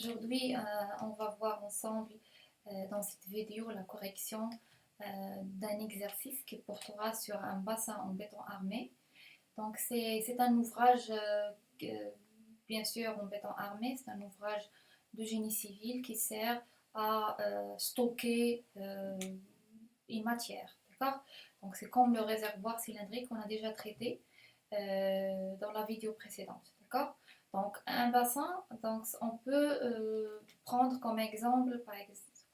Aujourd'hui, on va voir ensemble dans cette vidéo la correction d'un exercice qui portera sur un bassin en béton armé. Donc, c'est un ouvrage, bien sûr, en béton armé, c'est un ouvrage de génie civil qui sert à stocker une matière. D'accord? Donc, c'est comme le réservoir cylindrique qu'on a déjà traité dans la vidéo précédente. D'accord? Donc, un bassin, donc, on peut prendre comme exemple,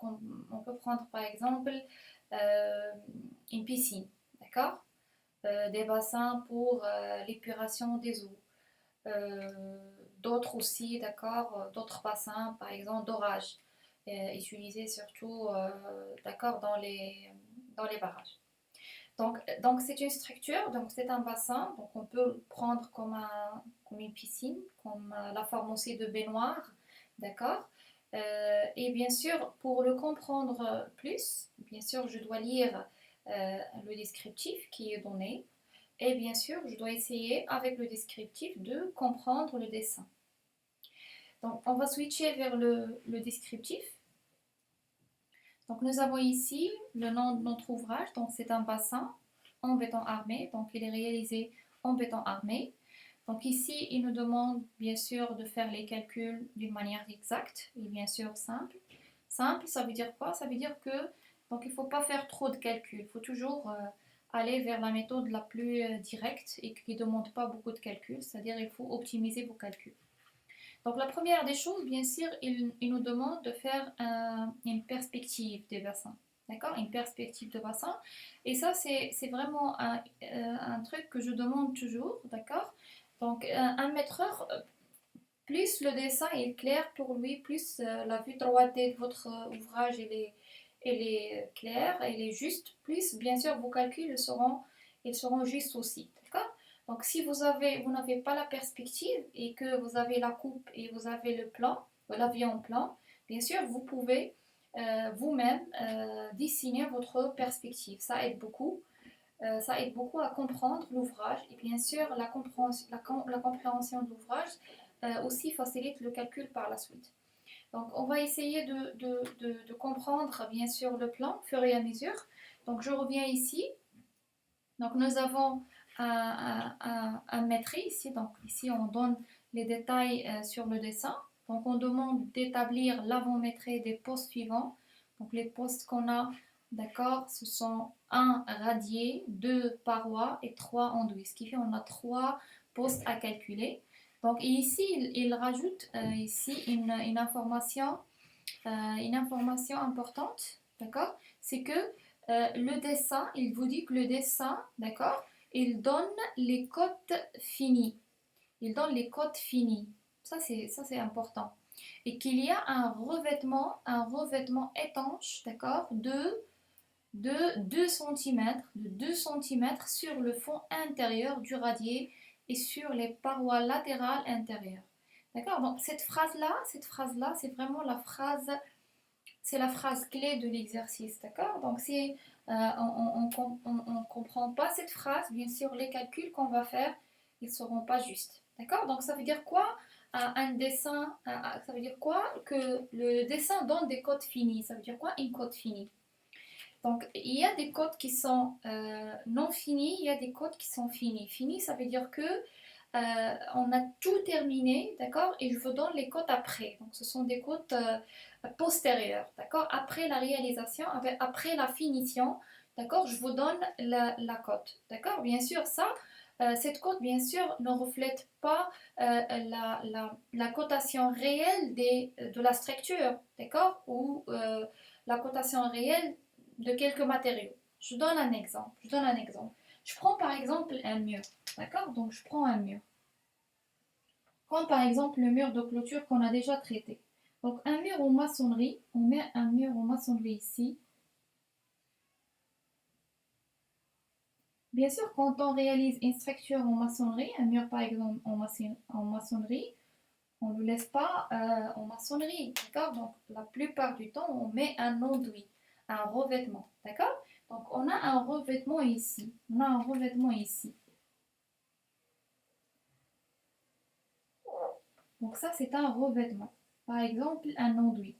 on peut prendre par exemple euh, une piscine, d'accord? Des bassins pour l'épuration des eaux. D'autres aussi, d'accord? D'autres bassins, par exemple, d'orage, utilisés surtout, d'accord, dans les barrages. Donc c'est une structure, donc c'est un bassin, donc on peut le prendre comme une piscine, comme la forme aussi de baignoire, d'accord? Et bien sûr, pour le comprendre plus, bien sûr, je dois lire le descriptif qui est donné, et bien sûr, je dois essayer avec le descriptif de comprendre le dessin. Donc on va switcher vers le descriptif. Donc nous avons ici le nom de notre ouvrage, donc c'est un bassin en béton armé, donc il est réalisé en béton armé. Donc ici, il nous demande bien sûr de faire les calculs d'une manière exacte et bien sûr simple. Simple, ça veut dire quoi? Ça veut dire que donc il ne faut pas faire trop de calculs, il faut toujours aller vers la méthode la plus directe et qui ne demande pas beaucoup de calculs, c'est-à-dire il faut optimiser vos calculs. Donc la première des choses, bien sûr, il nous demande de faire une perspective des bassins. D'accord? Une perspective de bassin. Et ça, c'est vraiment un truc que je demande toujours. D'accord? Donc, un maîtreur, plus le dessin est clair pour lui, plus la vue 3D de votre ouvrage elle est claire, elle est juste, plus bien sûr vos calculs ils seront justes aussi. D'accord? Donc si vous n'avez pas la perspective et que vous avez la coupe et vous avez le plan, l'avion plan, bien sûr vous pouvez vous-même dessiner votre perspective. Ça aide beaucoup à comprendre l'ouvrage et bien sûr la compréhension de l'ouvrage aussi facilite le calcul par la suite. Donc on va essayer de comprendre bien sûr le plan au fur et à mesure. Donc je reviens ici. Donc nous avons un maîtrise ici. Donc ici on donne les détails sur le dessin. Donc on demande d'établir l'avant-maîtrise des postes suivants. Donc les postes qu'on a, d'accord, ce sont 1 radier, 2 parois et 3 enduits. Ce qui fait qu'on a 3 postes à calculer. Donc ici il rajoute ici une information importante, d'accord, c'est que le dessin, il vous dit que le dessin, d'accord, il donne les cotes finies. Il donne les cotes finies. Ça, c'est important. Et qu'il y a un revêtement étanche, d'accord, de 2 cm, sur le fond intérieur du radier et sur les parois latérales intérieures. D'accord? Donc cette phrase-là, c'est la phrase clé de l'exercice, d'accord? Donc si on comprend pas cette phrase, bien sûr, les calculs qu'on va faire, ils seront pas justes, d'accord? Donc ça veut dire quoi? Un dessin, ça veut dire quoi? Que le dessin donne des codes finis. Ça veut dire quoi? Une cote finie. Donc il y a des codes qui sont non finis, il y a des codes qui sont finis. Fini, ça veut dire que on a tout terminé, d'accord? Et je vous donne les cotes après. Donc ce sont des cotes postérieures, d'accord? Après la réalisation, après la finition, d'accord? Je vous donne la cote, d'accord? Bien sûr, cette cote, bien sûr, ne reflète pas la cotation réelle de la structure, d'accord? Ou la cotation réelle de quelques matériaux. Je donne un exemple. Je prends par exemple un mur, d'accord? Donc je prends un mur. Comme par exemple le mur de clôture qu'on a déjà traité. Donc un mur en maçonnerie, on met un mur en maçonnerie ici. Bien sûr, quand on réalise une structure en maçonnerie, un mur par exemple en maçonnerie, on ne le laisse pas en maçonnerie, d'accord? Donc la plupart du temps, on met un enduit, un revêtement, d'accord? Donc on a un revêtement ici, Donc ça, c'est un revêtement. par exemple, un enduit.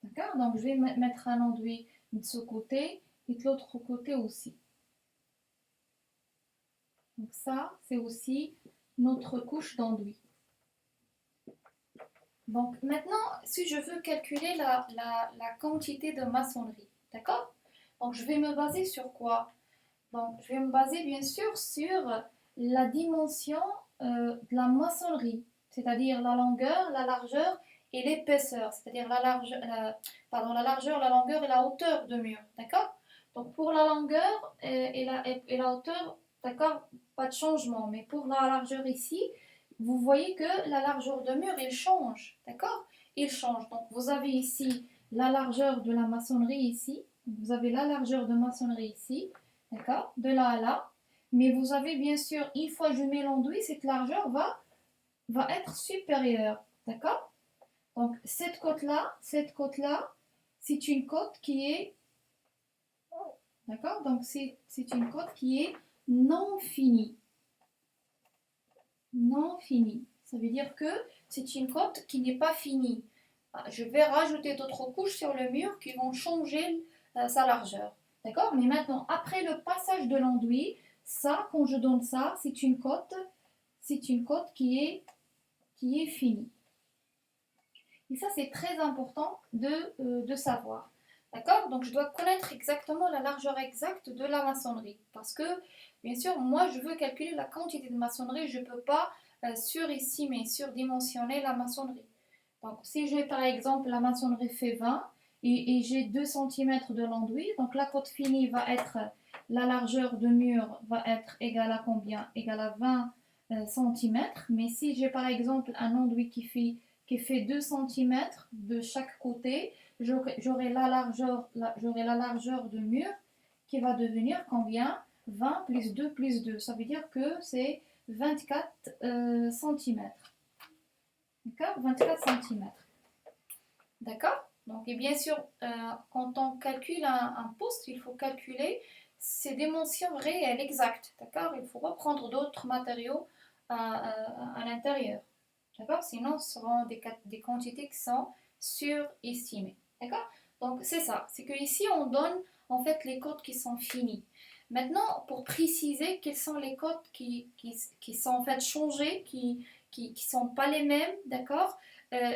D'accord? Donc, je vais mettre un enduit de ce côté et de l'autre côté aussi. Donc ça, c'est aussi notre couche d'enduit. Donc maintenant, si je veux calculer la quantité de maçonnerie, d'accord? Donc je vais me baser sur quoi? Donc je vais me baser bien sûr sur la dimension de la maçonnerie, c'est-à-dire la longueur, la largeur et l'épaisseur, c'est-à-dire la largeur, la longueur et la hauteur de mur, d'accord? Donc pour la longueur et la hauteur, d'accord, pas de changement, mais pour la largeur ici, vous voyez que la largeur de mur, il change, d'accord? Il change. Donc vous avez ici la largeur de la maçonnerie ici, vous avez la largeur de maçonnerie ici, d'accord? De là à là. Mais vous avez bien sûr, une fois je mets l'enduit, cette largeur va être supérieure, d'accord? Donc cette côte-là, c'est une côte qui est, d'accord? Donc c'est une côte qui est non finie. Non finie. Ça veut dire que c'est une côte qui n'est pas finie. Je vais rajouter d'autres couches sur le mur qui vont changer sa largeur. D'accord? Mais maintenant, après le passage de l'enduit, ça, quand je donne ça, c'est une côte qui est finie. Et ça, c'est très important de savoir. D'accord? Donc, je dois connaître exactement la largeur exacte de la maçonnerie. Parce que, bien sûr, moi, je veux calculer la quantité de maçonnerie. Je ne peux pas surestimer, surdimensionner la maçonnerie. Donc, si j'ai par exemple la maçonnerie fait 20 et j'ai 2 cm de l'enduit, donc la côte finie va être, la largeur de mur va être égale à combien? Égale à 20 cm. Mais si j'ai par exemple un enduit qui fait 2 cm de chaque côté, j'aurai la largeur de mur qui va devenir combien? 20 plus 2 plus 2. Ça veut dire que c'est 24 cm. D'accord? 24 cm. D'accord? Donc, et bien sûr, quand on calcule un poste, il faut calculer ses dimensions réelles, exactes. D'accord? Il faut reprendre d'autres matériaux à l'intérieur. D'accord? Sinon, ce seront des quantités qui sont surestimées. D'accord? Donc, c'est ça. C'est qu'ici, on donne en fait les codes qui sont finis. Maintenant, pour préciser quels sont les codes qui sont en fait changés, qui sont pas les mêmes, d'accord?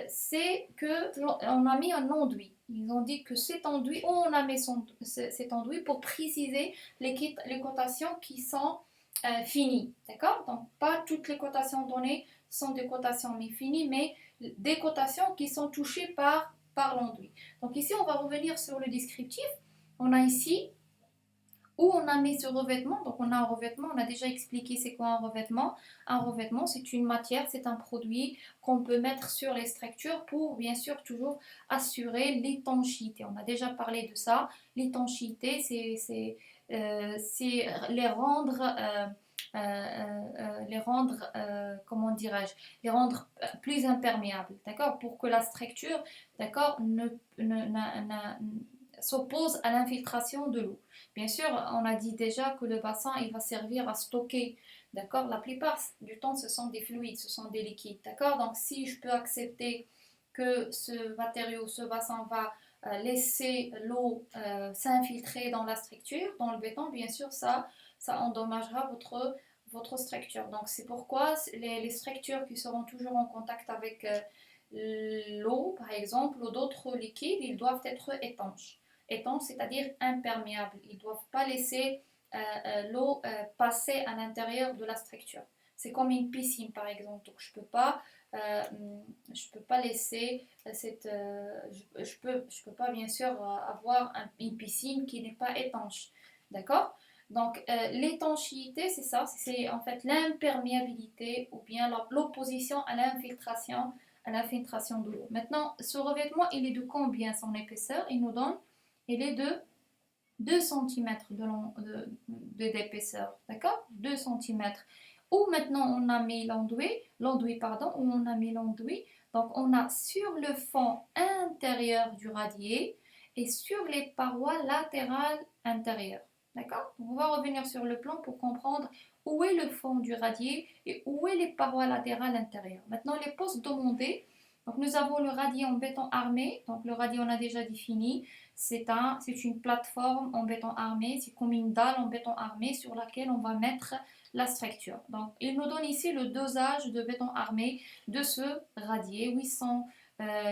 C'est que on a mis un enduit. Ils ont dit que cet enduit, où on a mis cet enduit pour préciser les cotations qui sont finies, d'accord? Donc, pas toutes les cotations données sont des cotations finies, mais des cotations qui sont touchées par l'enduit. Donc ici, on va revenir sur le descriptif. On a ici où on a mis ce revêtement. Donc on a un revêtement, on a déjà expliqué c'est quoi un revêtement. Un revêtement, c'est une matière, c'est un produit qu'on peut mettre sur les structures pour bien sûr toujours assurer l'étanchéité. On a déjà parlé de ça. L'étanchéité, c'est les rendre, comment dirais-je, les rendre plus imperméables, d'accord, pour que la structure, d'accord, s'oppose à l'infiltration de l'eau. Bien sûr, on a dit déjà que le bassin, il va servir à stocker, d'accord, la plupart du temps, ce sont des fluides, ce sont des liquides, d'accord, donc si je peux accepter que ce matériau, ce bassin va laisser l'eau s'infiltrer dans la structure, dans le béton, bien sûr, ça endommagera votre structure. Donc c'est pourquoi les structures qui seront toujours en contact avec l'eau, par exemple, ou d'autres liquides, ils doivent être étanches. Étanches, c'est-à-dire imperméables. Ils ne doivent pas laisser l'eau passer à l'intérieur de la structure. C'est comme une piscine, par exemple. Donc je peux pas laisser je peux pas bien sûr avoir une piscine qui n'est pas étanche. D'accord? Donc l'étanchéité, c'est ça, c'est en fait l'imperméabilité ou bien l'opposition à l'infiltration de l'eau. Maintenant, ce revêtement, il est de combien son épaisseur? Il est de 2 cm d'épaisseur, d'accord? 2 cm. Où maintenant on a mis où on a mis l'enduit. Donc on a sur le fond intérieur du radier et sur les parois latérales intérieures. D'accord? On va revenir sur le plan pour comprendre où est le fond du radier et où est les parois latérales intérieures. Maintenant, les postes demandés, Donc nous avons le radier en béton armé. Donc le radier on a déjà défini. C'est une plateforme en béton armé. C'est comme une dalle en béton armé sur laquelle on va mettre la structure. Donc il nous donne ici le dosage de béton armé de ce radier. 800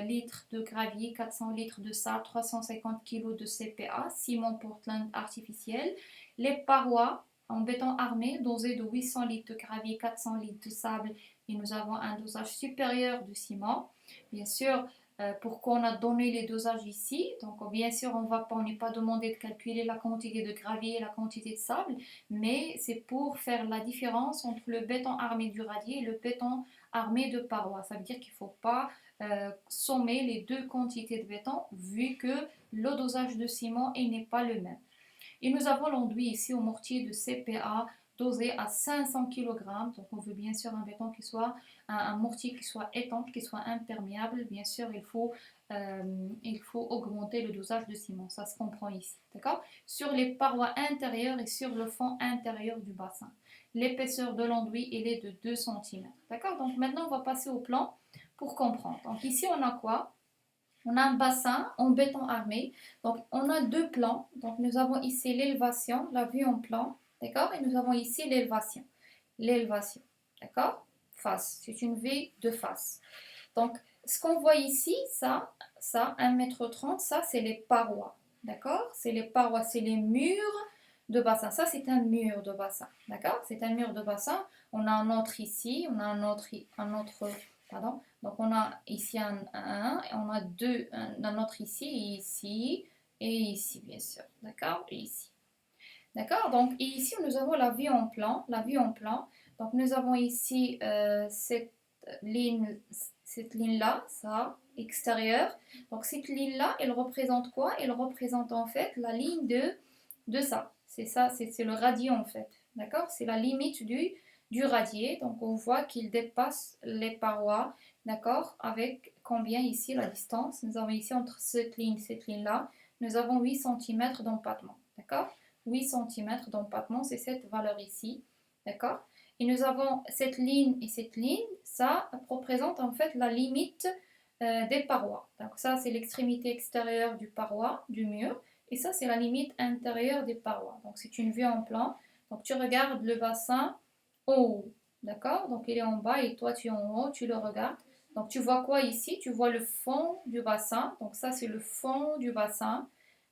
litres de gravier, 400 litres de sable, 350 kg de CPA, ciment Portland artificiel. Les parois en béton armé dosées de 800 litres de gravier, 400 litres de sable et nous avons un dosage supérieur de ciment. Bien sûr, pourquoi on a donné les dosages ici? Donc bien sûr, on n'est pas demandé de calculer la quantité de gravier et la quantité de sable, mais c'est pour faire la différence entre le béton armé du radier et le béton armé de parois. Ça veut dire qu'il ne faut pas sommer les deux quantités de béton vu que le dosage de ciment n'est pas le même. Et nous avons l'enduit ici au mortier de CPA dosé à 500 kg. Donc on veut bien sûr un béton qui soit un mortier qui soit étanche, qui soit imperméable. Bien sûr, il faut augmenter le dosage de ciment. Ça se comprend ici. D'accord? Sur les parois intérieures et sur le fond intérieur du bassin. L'épaisseur de l'enduit est de 2 cm. D'accord? Donc maintenant, on va passer au plan pour comprendre. Donc ici, on a quoi? On a un bassin en béton armé. Donc, on a deux plans. Donc, nous avons ici l'élévation, la vue en plan. D'accord? Et nous avons ici l'élévation. L'élévation. D'accord? Face. C'est une vue de face. Donc, ce qu'on voit ici, ça, 1,30 m, ça, c'est les parois. D'accord? C'est les parois, c'est les murs de bassin. Ça, c'est un mur de bassin. D'accord? C'est un mur de bassin. On a un autre ici, on a un autre pardon. Donc, on a ici un, et on a un autre ici, et ici, bien sûr. D'accord? Et ici. D'accord? Donc, et ici, nous avons la vue en plan. La vue en plan. Donc, nous avons ici cette ligne-là, ça, extérieure. Donc, cette ligne-là, elle représente quoi? Elle représente en fait la ligne de ça. C'est ça, c'est le radier en fait. D'accord? C'est la limite du radier. Donc, on voit qu'il dépasse les parois. D'accord? Avec combien ici la distance? Nous avons ici entre cette ligne-là, nous avons 8 cm d'empattement. D'accord? 8 cm d'empattement, c'est cette valeur ici. D'accord? Et nous avons cette ligne et cette ligne, ça représente en fait la limite des parois. Donc ça, c'est l'extrémité extérieure du paroi, du mur. Et ça, c'est la limite intérieure des parois. Donc c'est une vue en plan. Donc tu regardes le bassin en haut. D'accord? Donc il est en bas et toi tu es en haut, tu le regardes. Donc tu vois quoi ici? Tu vois le fond du bassin. Donc ça, c'est le fond du bassin.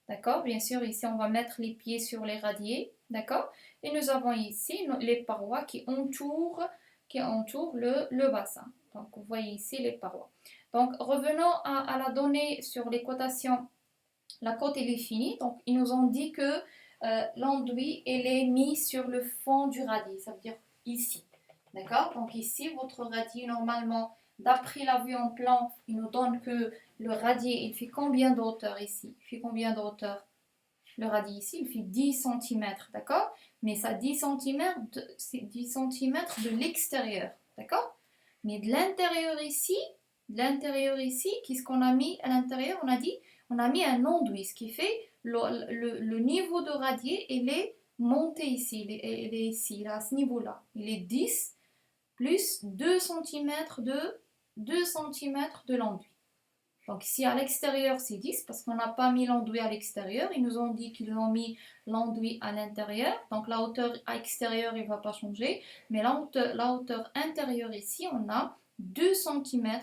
D'accord? Bien sûr, ici, on va mettre les pieds sur les radiers. D'accord? Et nous avons ici les parois qui entourent le bassin. Donc, vous voyez ici les parois. Donc, revenons à la donnée sur les cotations. La cote, elle est finie. Donc, ils nous ont dit que l'enduit, elle est mis sur le fond du radier. Ça veut dire ici. D'accord? Donc, ici, votre radier, normalement, d'après la vue en plan, il nous donne que le radier, il fait combien de hauteur ici? Il fait combien de hauteur? Le radier ici, il fait 10 cm, d'accord? Mais ça 10 cm, c'est 10 cm de l'extérieur, d'accord? Mais de l'intérieur ici, qu'est-ce qu'on a mis à l'intérieur? On a mis un enduit, ce qui fait le niveau de radier, il est monté ici, il est ici, là, à ce niveau-là. Il est 10 plus 2 cm de l'enduit. Donc ici à l'extérieur c'est 10 parce qu'on n'a pas mis l'enduit à l'extérieur. Ils nous ont dit qu'ils ont mis l'enduit à l'intérieur. Donc la hauteur extérieure ne va pas changer. Mais la hauteur intérieure ici on a 2 cm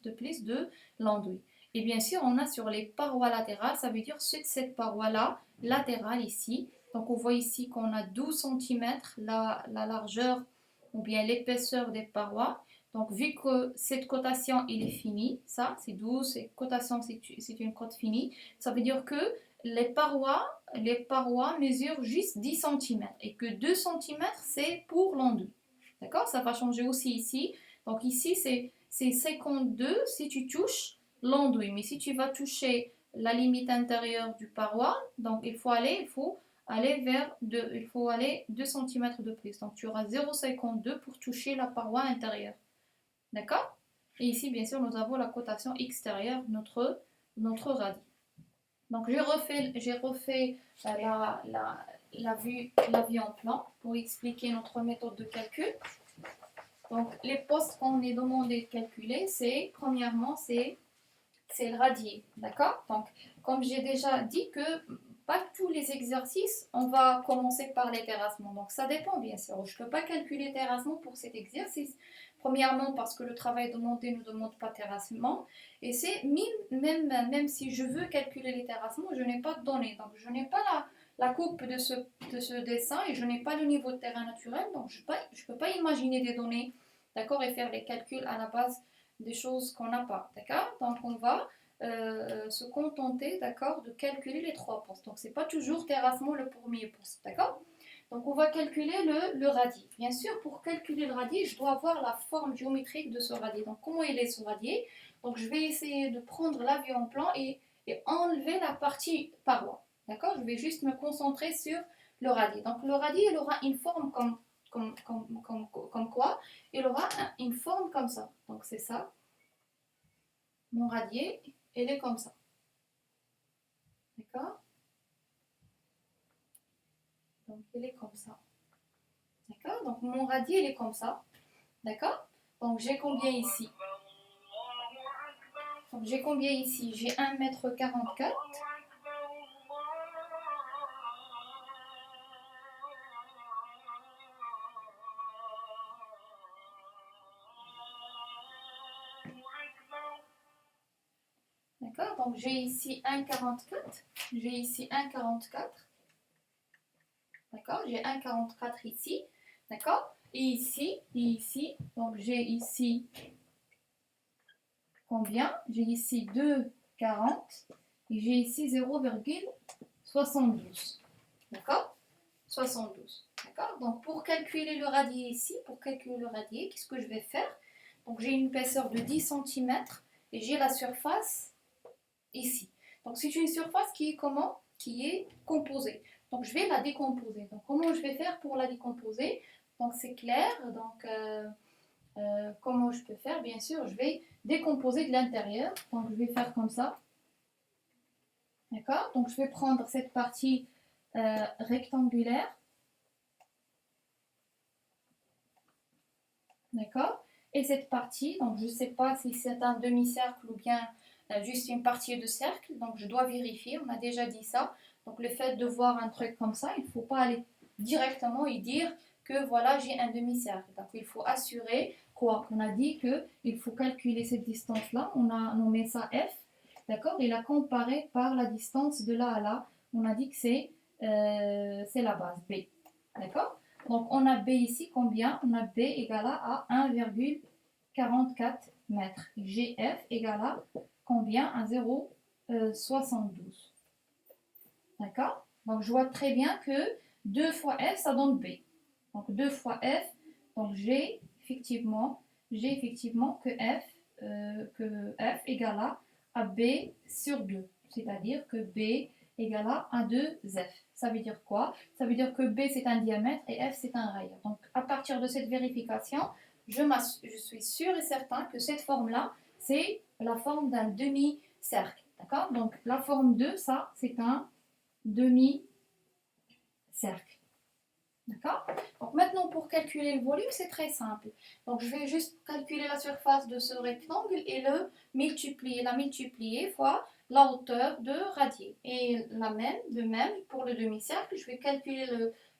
de plus de l'enduit. Et bien sûr on a sur les parois latérales, ça veut dire cette paroi-là, latérale ici. Donc on voit ici qu'on a 12 cm la largeur ou bien l'épaisseur des parois. Donc, vu que cette cotation, il est finie, ça, c'est 12, cette cotation, c'est une cote finie, ça veut dire que les parois mesurent juste 10 cm et que 2 cm, c'est pour l'enduit. D'accord? Ça va changer aussi ici. Donc, ici, c'est 52 si tu touches l'enduit. Mais si tu vas toucher la limite intérieure du paroi, donc il faut aller vers 2 cm de plus. Donc, tu auras 0,52 pour toucher la paroi intérieure. D'accord? Et ici, bien sûr, nous avons la cotation extérieure de notre radie. Donc, j'ai refait la vue en plan pour expliquer notre méthode de calcul. Donc, les postes qu'on est demandé de calculer, c'est, premièrement, c'est le radier, d'accord? Donc, comme j'ai déjà dit que pas tous les exercices, on va commencer par les terrassements. Donc, ça dépend, bien sûr. Je ne peux pas calculer terrassement pour cet exercice. Premièrement, parce que le travail demandé ne demande pas terrassement. Et c'est même si je veux calculer les terrassements, je n'ai pas de données. Donc, je n'ai pas la coupe de ce dessin et je n'ai pas le niveau de terrain naturel. Donc, je ne peux pas imaginer des données, d'accord, et faire les calculs à la base des choses qu'on n'a pas, d'accord? Donc, on va se contenter, d'accord, de calculer les trois postes. Donc, c'est pas toujours terrassement le premier poste, d'accord? Donc, on va calculer le radii. Bien sûr, pour calculer le radii, je dois avoir la forme géométrique de ce radii. Donc, comment il est ce radii? Donc, je vais essayer de prendre la vue en plan et enlever la partie paroi, d'accord? Je vais juste me concentrer sur le radii. Donc, le radii, il aura une forme comme quoi? Il aura une forme comme ça. Donc, c'est ça. Mon radier, elle est comme ça. D'accord? Donc, elle est comme ça. D'accord? Donc, mon radier, il est comme ça. D'accord? Donc, j'ai combien ici? Donc, j'ai combien ici? J'ai 1,44 m. D'accord? Donc, j'ai ici 1,44. J'ai ici 1,44. D'accord? J'ai 1,44 ici. D'accord? Et ici. Donc, j'ai ici combien? J'ai ici 2,40 et j'ai ici 0,72. D'accord? 72. D'accord? Donc, pour calculer le radier ici, qu'est-ce que je vais faire? Donc, j'ai une épaisseur de 10 cm et j'ai la surface ici. Donc, c'est une surface qui est comment? Qui est composée. Donc, je vais la décomposer. Donc, comment je vais faire pour la décomposer? Donc, c'est clair. Donc, comment je peux faire? Bien sûr, je vais décomposer de l'intérieur. Donc, je vais faire comme ça. D'accord? Donc, je vais prendre cette partie rectangulaire. D'accord? Et cette partie, donc je ne sais pas si c'est un demi-cercle ou bien juste une partie de cercle. Donc, je dois vérifier. On a déjà dit ça. Donc, le fait de voir un truc comme ça, il ne faut pas aller directement et dire que voilà, j'ai un demi-cercle. Donc, il faut assurer quoi? On a dit qu'il faut calculer cette distance-là. On a nommé ça F. D'accord? Et la comparer par la distance de là à là. On a dit que c'est la base B. D'accord? Donc, on a B ici combien? On a B égale à 1,44 m. GF égale à combien? À 0,72. D'accord? Donc, je vois très bien que 2 fois F, ça donne B. Donc, 2 fois F, donc j'ai effectivement que F égale à B sur 2. C'est-à-dire que B égale à 2F. Ça veut dire quoi? Ça veut dire que B c'est un diamètre et F c'est un rayon. Donc, à partir de cette vérification, je suis sûre et certain que cette forme-là, c'est la forme d'un demi-cercle. D'accord? Donc, la forme 2, ça, c'est un demi-cercle. D'accord? Donc maintenant, pour calculer le volume, c'est très simple. Donc je vais juste calculer la surface de ce rectangle et la multiplier fois la hauteur de radier. Et de même, pour le demi-cercle, je vais calculer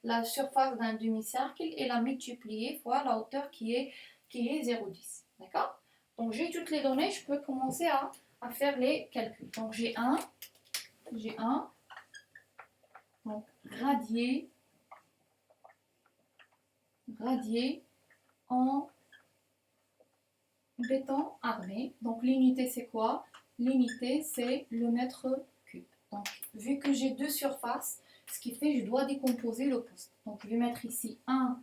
la surface d'un demi-cercle et la multiplier fois la hauteur qui est 0,10. D'accord? Donc j'ai toutes les données, je peux commencer à faire les calculs. Donc j'ai un, donc radier en béton armé. Donc l'unité c'est quoi? L'unité c'est le mètre cube. Donc vu que j'ai deux surfaces, ce qui fait que je dois décomposer le poste. Donc je vais mettre ici 1,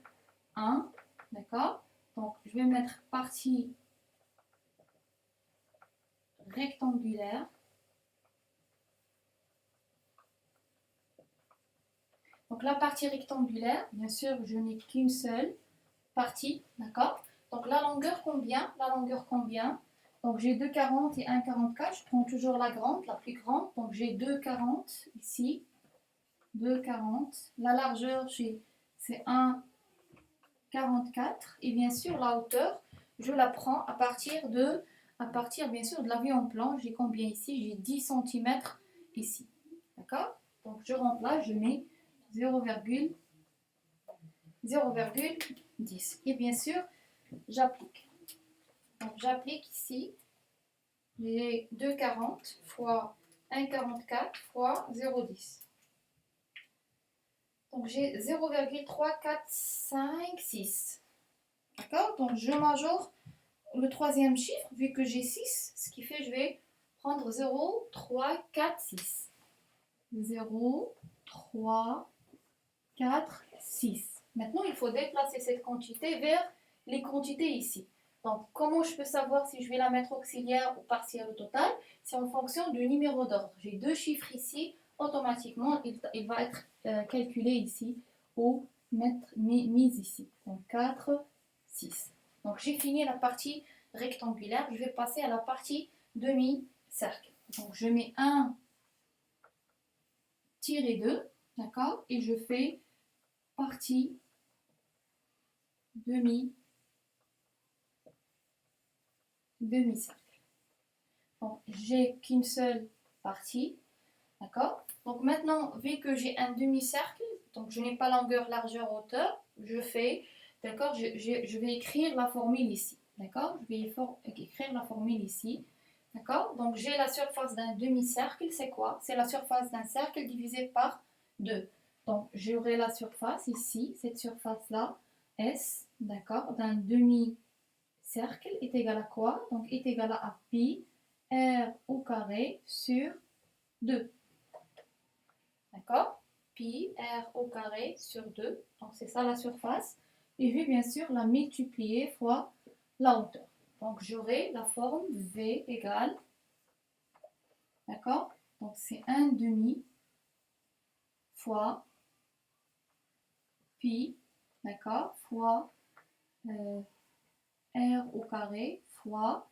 d'accord? Donc je vais mettre partie rectangulaire. Donc la partie rectangulaire, bien sûr, je n'ai qu'une seule partie, d'accord? Donc la longueur combien? Donc j'ai 2,40 et 1,44. Je prends toujours la grande, la plus grande. Donc j'ai 2,40 ici. 2,40. La largeur, c'est 1 44. Et bien sûr, la hauteur, je la prends à partir bien sûr de la vue en plan. J'ai combien ici? J'ai 10 cm ici. D'accord? Donc je remplace, je mets 0,10. Et bien sûr, j'applique. Donc j'applique ici, j'ai 2,40 fois 1,44 fois 0,10. Donc j'ai 0,3456. D'accord? Donc je majore le troisième chiffre, vu que j'ai 6, ce qui fait que je vais prendre 0,346. 0,346. Maintenant, il faut déplacer cette quantité vers les quantités ici. Donc, comment je peux savoir si je vais la mettre auxiliaire ou partielle au total? C'est en fonction du numéro d'ordre. J'ai deux chiffres ici, automatiquement, il va être calculé ici ou mis ici. Donc, 4, 6. Donc, j'ai fini la partie rectangulaire. Je vais passer à la partie demi-cercle. Donc, je mets 1 tiré 2, d'accord? Et je fais partie demi-cercle. Donc, j'ai qu'une seule partie, d'accord? Donc maintenant, vu que j'ai un demi-cercle, donc je n'ai pas longueur, largeur, hauteur, je fais, d'accord? Je vais écrire la formule ici, d'accord? Je vais écrire la formule ici, d'accord? Donc j'ai la surface d'un demi-cercle, c'est quoi? C'est la surface d'un cercle divisé par 2. Donc j'aurai la surface ici, cette surface-là, S, d'accord, d'un demi-cercle est égal à quoi? Donc est égal à pi r au carré sur 2. D'accord? Pi r au carré sur 2. Donc c'est ça la surface. Et je vais bien sûr la multiplier fois la hauteur. Donc j'aurai la forme V égale, d'accord? Donc c'est 1 demi fois pi, d'accord? Fois r au carré fois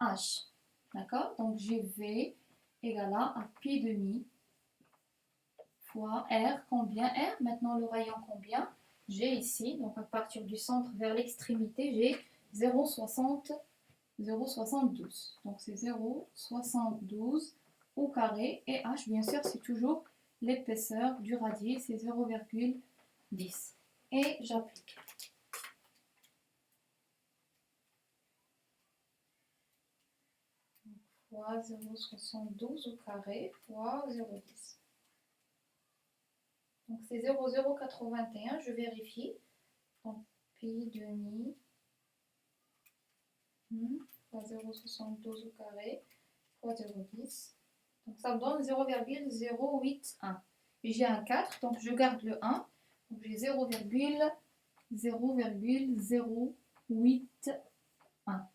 h. D'accord? Donc j'ai V égale à pi demi fois R. Combien R? Maintenant le rayon combien? J'ai ici, donc à partir du centre vers l'extrémité, j'ai 0,72. Donc c'est 0,72 au carré. Et H, bien sûr, c'est toujours l'épaisseur du radier, c'est 0,10. Et j'applique. Fois 0,72 au carré fois 0,10. Donc c'est 0,081, je vérifie. Donc pi demi fois 0,72 au carré fois 0,10. Donc ça me donne 0,081. Et j'ai un 4, donc je garde le 1. Donc j'ai 0,081.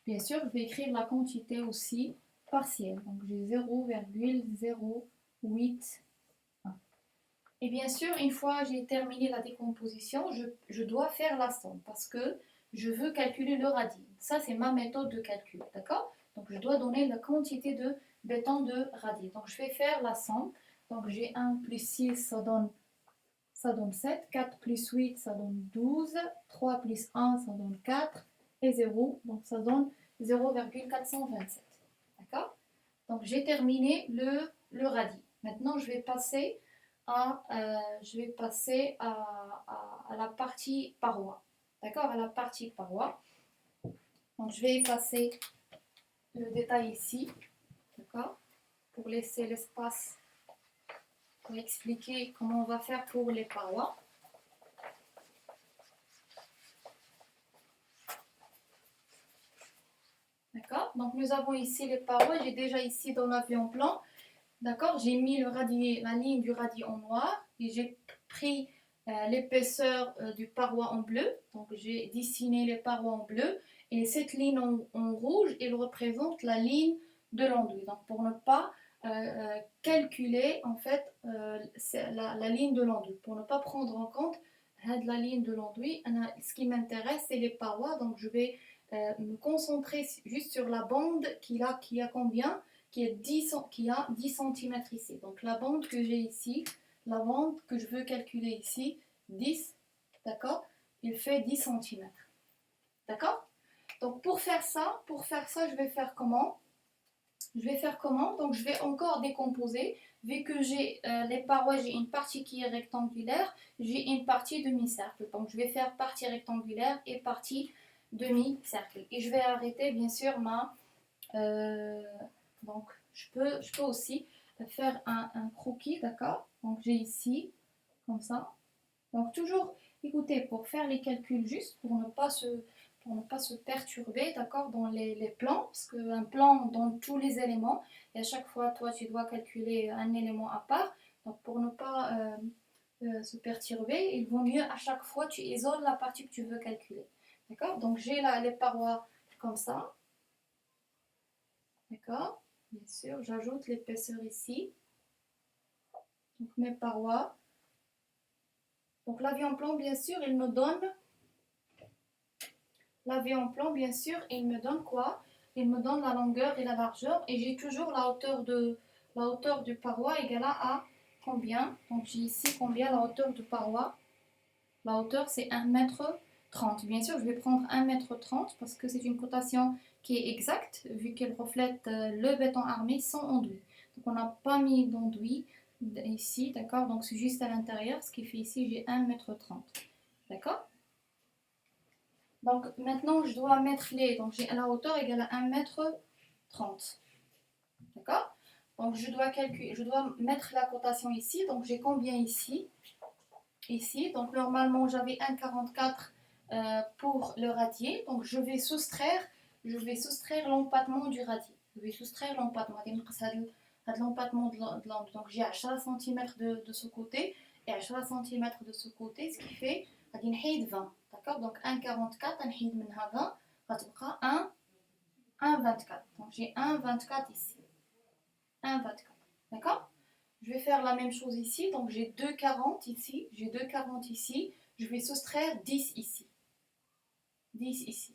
Bien sûr, je vais écrire la quantité aussi partielle. Donc j'ai 0,081. Et bien sûr, une fois j'ai terminé la décomposition, je dois faire la somme parce que je veux calculer le radii. Ça, c'est ma méthode de calcul, d'accord? Donc je dois donner la quantité de béton de radii. Donc je vais faire la somme. Donc j'ai 1 plus 6, ça donne 7. 4 plus 8, ça donne 12. 3 plus 1, ça donne 4. Et 0, donc ça donne 0,427. D'accord? Donc j'ai terminé le radii. Maintenant, je vais passer à la partie paroi. D'accord? À la partie paroi. Donc je vais effacer le détail ici. D'accord? Pour laisser l'espace pour expliquer comment on va faire pour les parois. D'accord? Donc nous avons ici les parois. J'ai déjà ici dans la vue en plan. D'accord? J'ai mis la ligne du radis en noir et j'ai pris l'épaisseur du paroi en bleu. Donc j'ai dessiné les parois en bleu et cette ligne en rouge, elle représente la ligne de l'enduit. Donc pour ne pas calculer en fait la ligne de l'enduit, pour ne pas prendre en compte la ligne de l'enduit, ce qui m'intéresse c'est les parois. Donc je vais me concentrer juste sur la bande qui a combien? Qui a 10 cm ici. Donc la bande que j'ai ici, la bande que je veux calculer ici, 10, d'accord? il fait 10 cm. D'accord? Donc pour faire ça, je vais faire comment? Donc je vais encore décomposer. Vu que j'ai les parois, j'ai une partie qui est rectangulaire, j'ai une partie demi-cercle. Donc je vais faire partie rectangulaire et partie demi-cercle. Et je vais arrêter bien sûr ma... donc je peux aussi faire un croquis, d'accord? Donc j'ai ici, comme ça. Donc toujours, écoutez, pour faire les calculs justes, pour ne pas se perturber, d'accord, dans les plans, parce qu'un plan donne tous les éléments, et à chaque fois, toi, tu dois calculer un élément à part. Donc pour ne pas se perturber, il vaut mieux à chaque fois, tu isoles la partie que tu veux calculer. D'accord? Donc j'ai là les parois comme ça. D'accord? Bien sûr, j'ajoute l'épaisseur ici. Donc mes parois. Donc l'avion-plan, bien sûr, il me donne... L'avion-plan, bien sûr, il me donne quoi? Il me donne la longueur et la largeur. Et j'ai toujours la hauteur du paroi égale à combien? Donc j'ai ici combien la hauteur du paroi? La hauteur, c'est 1,30 m. Bien sûr, je vais prendre 1,30 m parce que c'est une cotation qui est exacte, vu qu'elle reflète le béton armé sans enduit. Donc, on n'a pas mis d'enduit ici, d'accord? Donc, c'est juste à l'intérieur, ce qui fait ici, j'ai 1,30 m. D'accord? Donc, maintenant, je dois mettre les... Donc, j'ai la hauteur égale à 1,30 m. D'accord? Donc, je dois mettre la cotation ici. Donc, j'ai combien ici? Ici, donc normalement j'avais 1,44 pour le radier, donc je vais soustraire l'empattement du radier. Je vais soustraire l'empattement. L'empattement de l'angle. Donc j'ai à 10 cm de ce côté et à 10 cm de ce côté, ce qui fait 20. D'accord? Donc 1,44, 20, 20, 1,24. Donc j'ai 1,24 ici. 1,24. D'accord? Je vais faire la même chose ici. Donc j'ai 2,40 ici. J'ai 2,40 ici. Je vais soustraire 10 ici. 10 ici.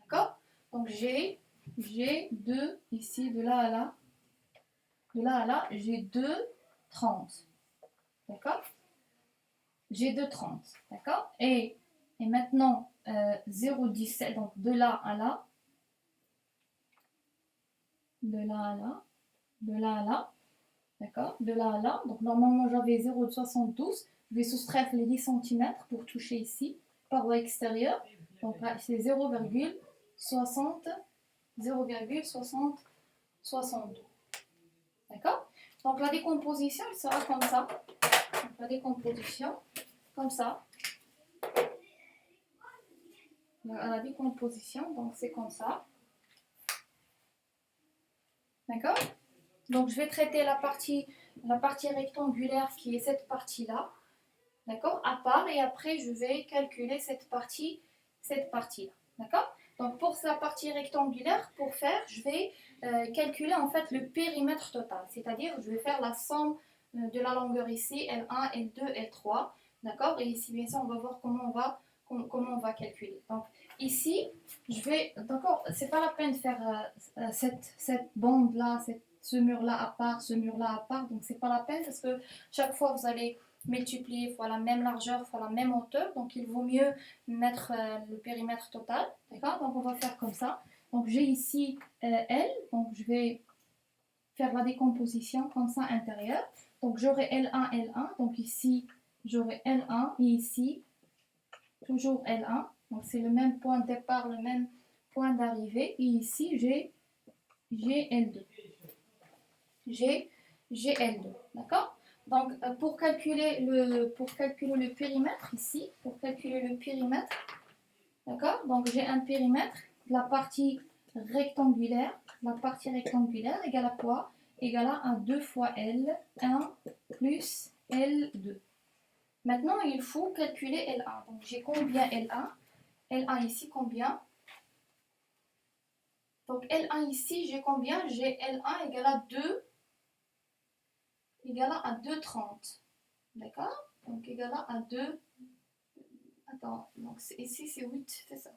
D'accord? Donc j'ai 2 ici, de là à là. De là à là, j'ai 2,30. D'accord? J'ai 2,30. D'accord? Et maintenant, 0,17. Donc de là à là. De là à là. De là à là. D'accord? De là à là. Donc normalement j'avais 0,72. Je vais soustraire les 10 cm pour toucher ici, paroi extérieure. Donc là c'est 0,60. 0,62. D'accord? Donc la décomposition, elle sera comme ça. Donc, la décomposition, comme ça. La décomposition, donc c'est comme ça. D'accord? Donc je vais traiter la partie rectangulaire qui est cette partie-là, d'accord, à part, et après je vais calculer cette partie-là, d'accord? Donc pour la partie rectangulaire, pour faire, je vais calculer en fait le périmètre total, c'est-à-dire je vais faire la somme de la longueur ici, L1, L2, L3, d'accord? Et ici bien sûr on va voir comment on va calculer. Donc ici, d'accord, c'est pas la peine de faire cette bande-là, ce mur-là à part, ce mur-là à part, donc c'est pas la peine parce que chaque fois vous allez multiplier fois la même largeur, fois la même hauteur, donc il vaut mieux mettre le périmètre total, d'accord? Donc on va faire comme ça. Donc j'ai ici L, donc je vais faire la décomposition comme ça intérieure. Donc j'aurai L1, L1, donc ici j'aurai L1 et ici toujours L1. Donc c'est le même point de départ, le même point d'arrivée. Et ici j'ai L2. J'ai L2. D'accord? Donc pour calculer le périmètre ici, d'accord? Donc j'ai un périmètre, la partie rectangulaire égale à quoi? Égale à 2 fois L, 1 plus L2. Maintenant, il faut calculer L1. Donc, j'ai combien L1? L1 ici, combien? Donc, L1 ici, j'ai combien? J'ai L1 égale à 2, égale à 2,30. D'accord? Donc, égale à 2. Attends, donc ici, c'est 8, c'est ça.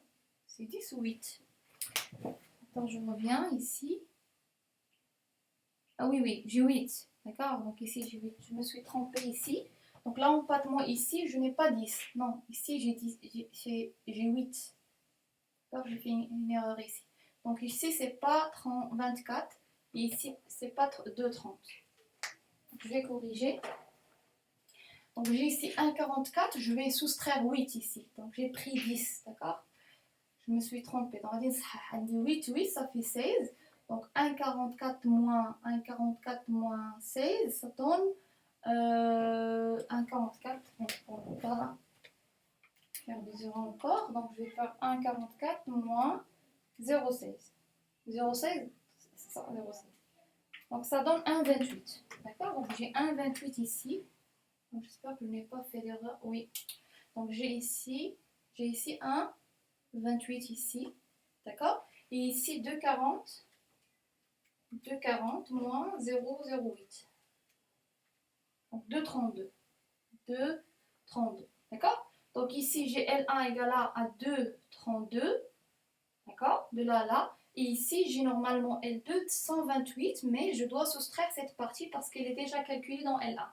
C'est 10 ou 8? Attends, je reviens ici. Ah oui, j'ai 8. D'accord? Donc, ici, j'ai 8. Je me suis trompée ici. Donc là, empattement ici, je n'ai pas 10. Non, ici, j'ai 8. Alors, j'ai fait une erreur ici. Donc ici, c'est pas 24. Et ici, c'est pas 2,30. Je vais corriger. Donc j'ai ici 1,44. Je vais soustraire 8 ici. Donc j'ai pris 10. D'accord? Je me suis trompée. Donc 8, ça fait 16. Donc 1,44 moins 16, ça donne 1,44. Voilà. Faire des zéros encore. Donc je vais faire 1,44 moins 0,16. 0,16, c'est ça, 0,16. Donc ça donne 1,28. D'accord? Donc j'ai 1,28 ici. Donc j'espère que je n'ai pas fait d'erreur. Oui. Donc j'ai ici 1,28 ici. D'accord? Et ici 2,40. 2,40 moins 0,08. Donc 2,32. 2,32. D'accord? Donc ici j'ai L1 égale à 2,32. D'accord? De là à là. Et ici, j'ai normalement L2 128, mais je dois soustraire cette partie parce qu'elle est déjà calculée dans L1.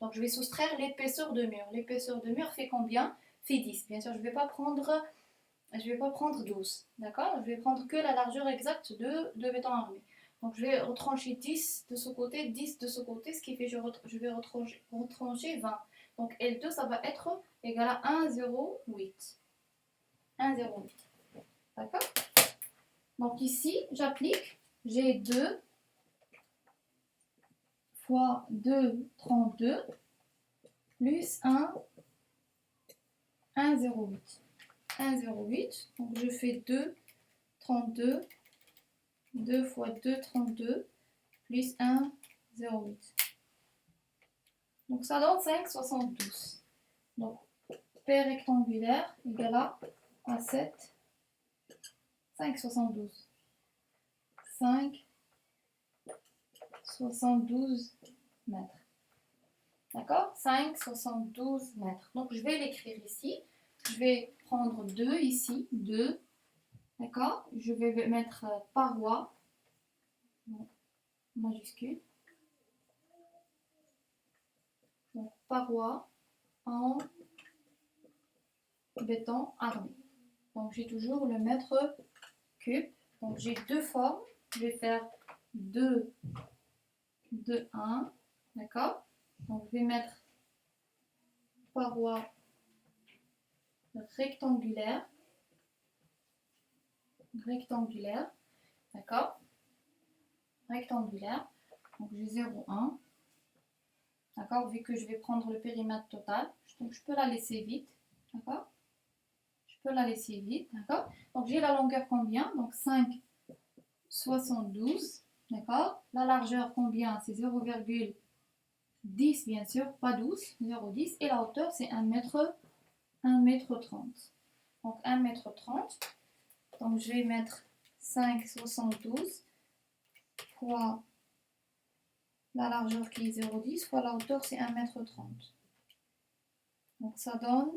Donc, je vais soustraire l'épaisseur de mur. L'épaisseur de mur fait combien? Fait 10. Bien sûr, je ne vais pas prendre 12. D'accord? Je vais prendre que la largeur exacte de béton armé. Donc, je vais retrancher 10 de ce côté, 10 de ce côté, ce qui fait que je vais retrancher 20. Donc, L2, ça va être égal à 1,08. 1,08. D'accord? Donc ici, j'applique, j'ai 2 fois 2,32 plus 1,08. 1,08, donc je fais 2,32, 2 fois 2,32 plus 1,08. Donc ça donne 5,72. Donc P rectangulaire égale à 7, 5,72. 5,72 mètres. D'accord? 5,72 mètres. Donc, je vais l'écrire ici. Je vais prendre 2 ici. 2. D'accord? Je vais mettre paroi. Majuscule. Donc, paroi en béton armé. Donc, j'ai toujours le mètre cube. Donc, j'ai deux formes. Je vais faire 2, 2, 1. D'accord? Donc, je vais mettre paroi rectangulaire, d'accord, rectangulaire, donc j'ai 0,1, d'accord, vu que je vais prendre le périmètre total, donc je peux la laisser vide, d'accord, d'accord, donc j'ai la longueur combien, donc 5,72, d'accord, la largeur combien, c'est 0,10 bien sûr, pas 12, 0,10, et la hauteur c'est 1 mètre 30. Donc 1 mètre 30. Donc je vais mettre 5,72 fois la largeur qui est 0,10 fois la hauteur c'est 1 mètre 30. Donc ça donne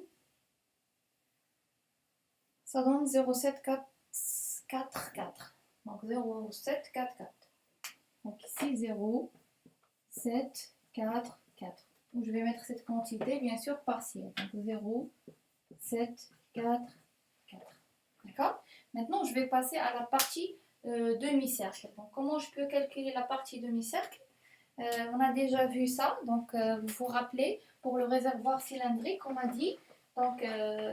0,744. Donc 0,744. Donc ici 0,744. Je vais mettre cette quantité bien sûr partielle. Donc 0,744. D'accord? Maintenant, je vais passer à la partie demi-cercle. Donc, comment je peux calculer la partie demi-cercle? On a déjà vu ça. Donc, vous vous rappelez, pour le réservoir cylindrique, on m'a dit, donc,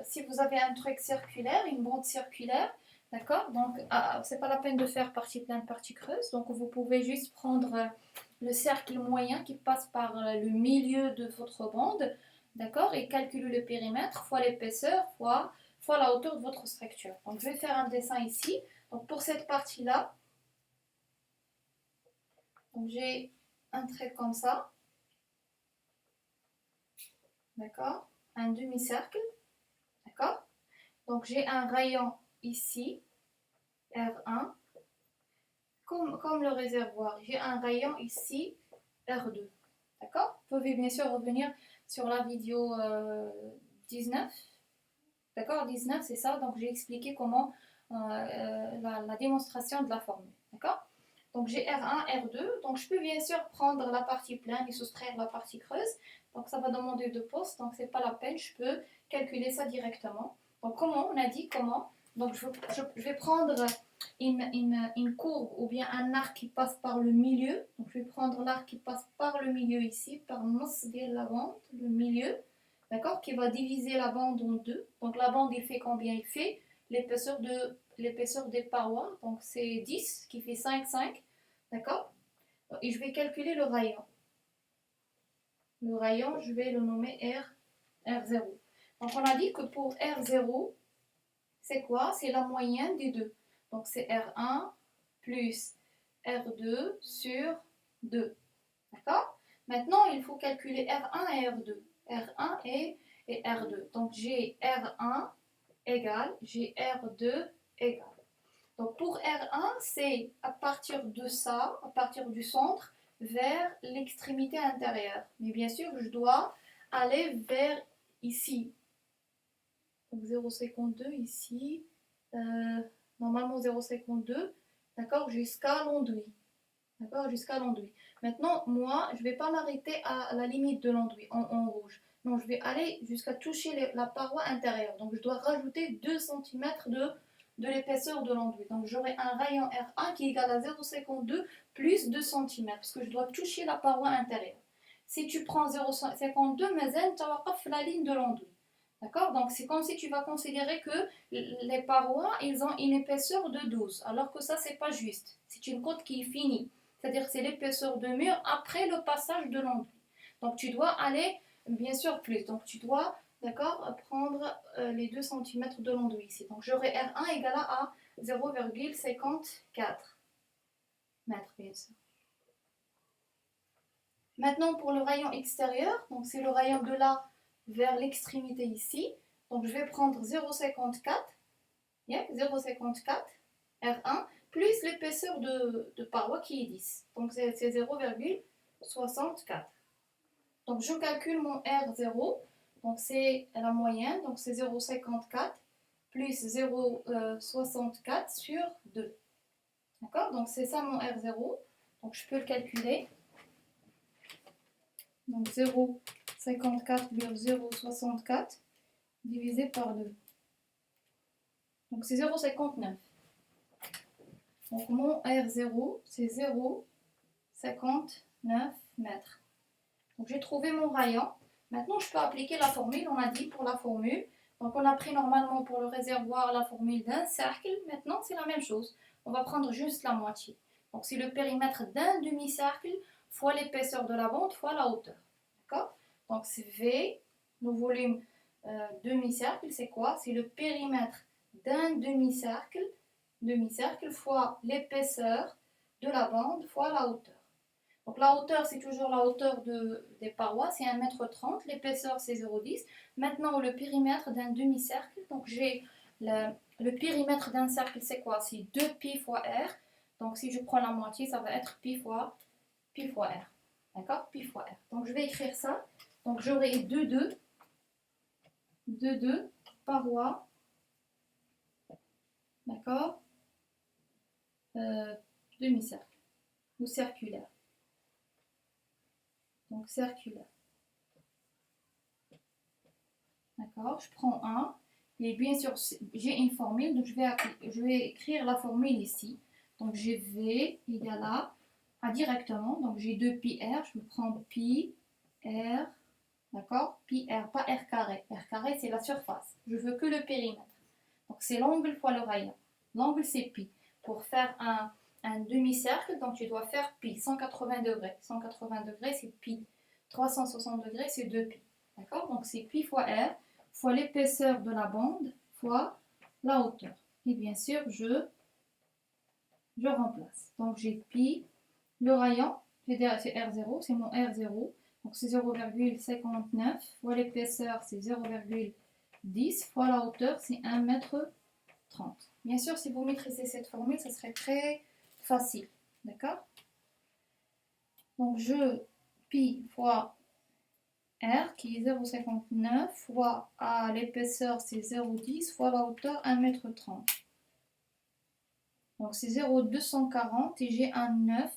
si vous avez un truc circulaire, une bande circulaire, d'accord? Donc, c'est pas la peine de faire partie pleine, partie creuse. Donc, vous pouvez juste prendre le cercle moyen qui passe par le milieu de votre bande, d'accord? Et calculer le périmètre fois l'épaisseur fois la hauteur de votre structure. Donc, je vais faire un dessin ici. Donc, pour cette partie-là, j'ai un trait comme ça. D'accord? Un demi-cercle. D'accord? Donc, j'ai un rayon ici, R1. Comme le réservoir, j'ai un rayon ici, R2. D'accord? Vous pouvez bien sûr revenir sur la vidéo 19. D'accord? 19, c'est ça. Donc, j'ai expliqué comment la démonstration de la formule. D'accord? Donc j'ai R1, R2. Donc je peux bien sûr prendre la partie pleine et soustraire la partie creuse. Donc ça va demander 2 postes, donc c'est pas la peine, je peux calculer ça directement. Donc comment? On a dit comment? Donc je vais prendre une courbe ou bien un arc qui passe par le milieu. Donc je vais prendre l'arc qui passe par le milieu ici, par la bande, le milieu, d'accord, qui va diviser la bande en deux. Donc la bande, il fait combien? Il fait l'épaisseur des parois, donc c'est 10 qui fait 5, 5, d'accord. Et je vais calculer le rayon. Le rayon, je vais le nommer R0. Donc on a dit que pour R0, c'est quoi? C'est la moyenne des deux. Donc c'est R1 plus R2 sur 2. D'accord? Maintenant, il faut calculer R1 et R2. R1 et R2. Donc j'ai R1 égale, j'ai R2 égale. Donc pour R1, c'est à partir de ça, à partir du centre, vers l'extrémité intérieure. Mais bien sûr, je dois aller vers ici. Donc 0,52 ici. Normalement 0,52. D'accord, jusqu'à l'enduit. D'accord, jusqu'à l'enduit. Maintenant, moi, je ne vais pas m'arrêter à la limite de l'enduit en rouge. Non, je vais aller jusqu'à toucher la paroi intérieure. Donc, je dois rajouter 2 cm de l'épaisseur de l'enduit. Donc, j'aurai un rayon R1 qui est égal à 0,52 plus 2 cm parce que je dois toucher la paroi intérieure. Si tu prends 0,52, mais tu vas pas la ligne de l'enduit. D'accord? Donc, c'est comme si tu vas considérer que les parois, ils ont une épaisseur de 12, alors que ça, c'est pas juste. C'est une côte qui est finie. C'est-à-dire que c'est l'épaisseur de mur après le passage de l'enduit. Donc, tu dois aller, bien sûr, plus. Donc, tu dois, d'accord, prendre les 2 cm de l'enduit ici. Donc, j'aurai R1 égal à 0,54 mètres, bien sûr. Maintenant, pour le rayon extérieur, donc c'est le rayon de là vers l'extrémité ici. Donc, je vais prendre 0,54, 0,54 R1 plus l'épaisseur de paroi qui est 10. Donc, c'est 0,64. Donc, je calcule mon R0. Donc, c'est la moyenne. Donc, c'est 0,54 plus 0,64 sur 2. D'accord? Donc, c'est ça mon R0. Donc, je peux le calculer. Donc 0,54 plus 0,64 divisé par 2. Donc c'est 0,59. Donc mon R0, c'est 0,59 mètres. Donc j'ai trouvé mon rayon. Maintenant je peux appliquer la formule, on a dit pour la formule. Donc on a pris normalement pour le réservoir la formule d'un cercle. Maintenant c'est la même chose. On va prendre juste la moitié. Donc c'est le périmètre d'un demi-cercle fois l'épaisseur de la bande fois la hauteur. D'accord? Donc c'est V, le volume demi-cercle, c'est quoi? C'est le périmètre d'un demi-cercle fois l'épaisseur de la bande fois la hauteur. Donc la hauteur, c'est toujours la hauteur des parois, c'est 1,30 m, l'épaisseur c'est 0,10 m. Maintenant le périmètre d'un demi-cercle, donc j'ai le périmètre d'un cercle, c'est quoi? C'est 2π fois r. Donc si je prends la moitié, ça va être π fois r. D'accord? Pi fois r. Donc je vais écrire ça. Donc j'aurai 2 parois. D'accord? Demi-cercle ou circulaire. Donc circulaire. D'accord? Je prends un. Et bien sûr, j'ai une formule. Donc je vais écrire la formule ici. Donc j'ai V égale à directement. Donc j'ai 2πr. Je prends pi r. D'accord? Pi r, pas r carré. R carré, c'est la surface. Je veux que le périmètre. Donc c'est l'angle fois le rayon. L'angle, c'est pi. Pour faire un demi-cercle, donc tu dois faire pi, 180 degrés. 180 degrés, c'est pi. 360 degrés, c'est 2pi. D'accord? Donc c'est pi fois r, fois l'épaisseur de la bande, fois la hauteur. Et bien sûr, je remplace. Donc j'ai pi, le rayon, c'est R0, c'est mon R0. Donc c'est 0,59 fois l'épaisseur, c'est 0,10 fois la hauteur, c'est 1,30 m. Bien sûr, si vous maîtrisez cette formule, ça serait très facile. D'accord? Donc je pi fois R qui est 0,59 fois à l'épaisseur, c'est 0,10 fois la hauteur, 1,30 m. Donc c'est 0,240 et j'ai un 9.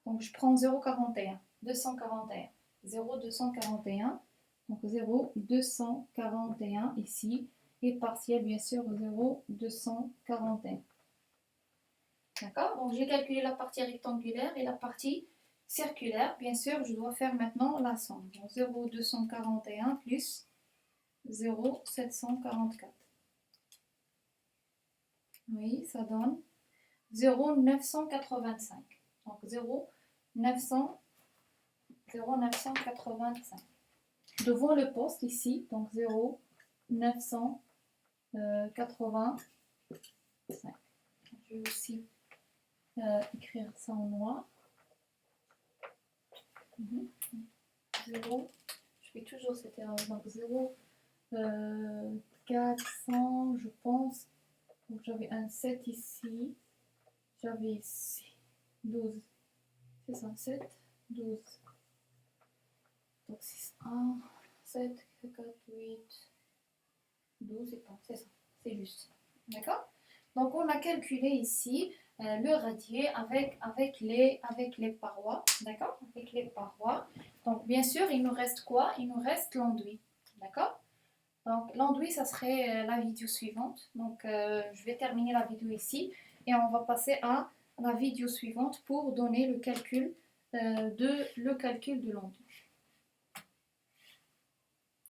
Donc je prends 0,41. 241. 0,241. Donc 0,241 ici. Et partiel, bien sûr, 0,241. D'accord? Donc j'ai calculé la partie rectangulaire et la partie circulaire. Bien sûr, je dois faire maintenant la somme. Donc 0,241 plus 0,744. Oui, ça donne 0,985. Donc 0,985. Devant le poste ici, donc 0,985. Je vais aussi écrire ça en noir. 0, je fais toujours cette erreur. Donc 0,400, je pense. Donc j'avais un 7 ici. J'avais ici 12. C'est ça, 7, 12. Donc 6, 1, 7, 4, 8, 12 et bon, c'est ça, c'est juste. D'accord? Donc on a calculé ici le radier avec les parois. D'accord? Avec les parois. Donc bien sûr, il nous reste quoi? Il nous reste l'enduit. D'accord? Donc l'enduit, ça serait la vidéo suivante. Donc je vais terminer la vidéo ici et on va passer à la vidéo suivante pour donner le calcul de l'enduit.